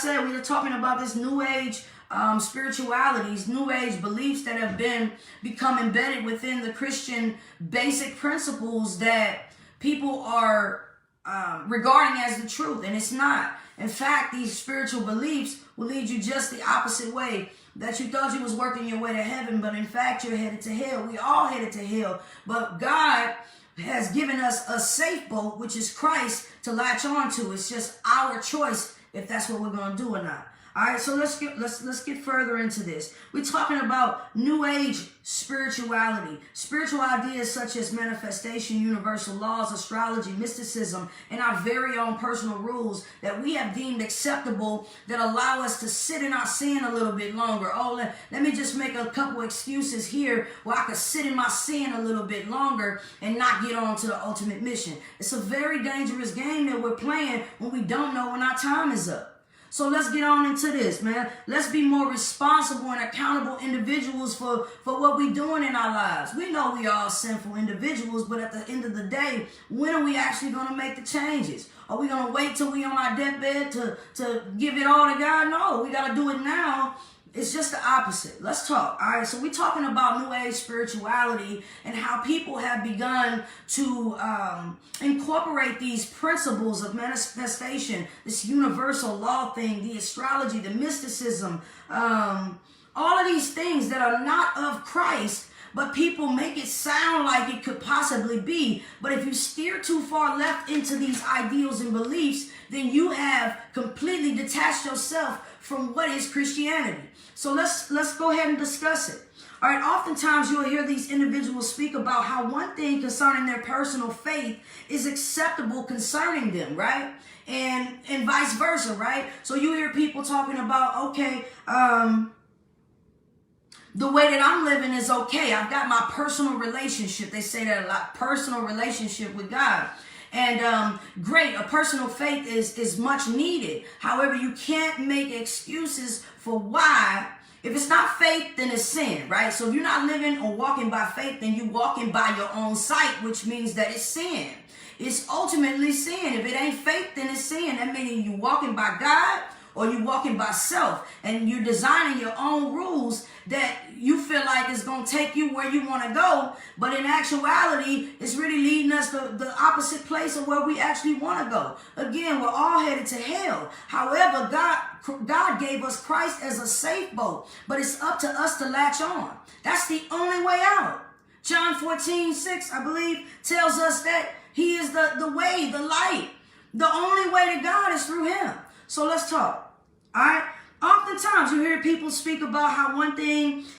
Said we were talking about this new age spiritualities, new age beliefs that have become embedded within the Christian basic principles that people are regarding as the truth, and it's not. In fact, these spiritual beliefs will lead you just the opposite way. That you thought you was working your way to heaven, but in fact you're headed to hell. We all headed to hell, but God has given us a safe boat, which is Christ, to latch on to. It's just our choice if that's what we're going to do or not. All right, so let's get further into this. We're talking about new age spirituality, spiritual ideas such as manifestation, universal laws, astrology, mysticism, and our very own personal rules that we have deemed acceptable that allow us to sit in our sin a little bit longer. Oh, let me just make a couple excuses here where I could sit in my sin a little bit longer and not get on to the ultimate mission. It's a very dangerous game that we're playing when we don't know when our time is up. So let's get on into this, man. Let's be more responsible and accountable individuals for what we're doing in our lives. We know we are all sinful individuals, but at the end of the day, when are we actually going to make the changes? Are we going to wait till we on our deathbed to give it all to God? No, we got to do it now. It's just the opposite. Let's talk. All right, so we're talking about new age spirituality and how people have begun to incorporate these principles of manifestation, this universal law thing, the astrology, the mysticism, all of these things that are not of Christ, but people make it sound like it could possibly be. But if you steer too far left into these ideals and beliefs, then you have completely detached yourself from what is Christianity. So let's go ahead and discuss it. All right, oftentimes you'll hear these individuals speak about how one thing concerning their personal faith is acceptable concerning them, right? And vice versa, right? So you hear people talking about, okay, the way that I'm living is okay. I've got my personal relationship. They say that a lot, personal relationship with God. And great, a personal faith is much needed. However, you can't make excuses for why. If it's not faith, then it's sin, right? So if you're not living or walking by faith, then you're walking by your own sight, which means that it's sin. It's ultimately sin. If it ain't faith, then it's sin. That means you're walking by God or you're walking by self, and you're designing your own rules that you feel like is going to take you where you want to go, but in actuality, it's really leading us to the opposite place of where we actually want to go. Again, we're all headed to hell. However, God gave us Christ as a safe boat, but it's up to us to latch on. That's the only way out. John 14:6, I believe, tells us that he is the way, the light. The only way to God is through him. So let's talk. All right. Oftentimes you hear people speak about how one thing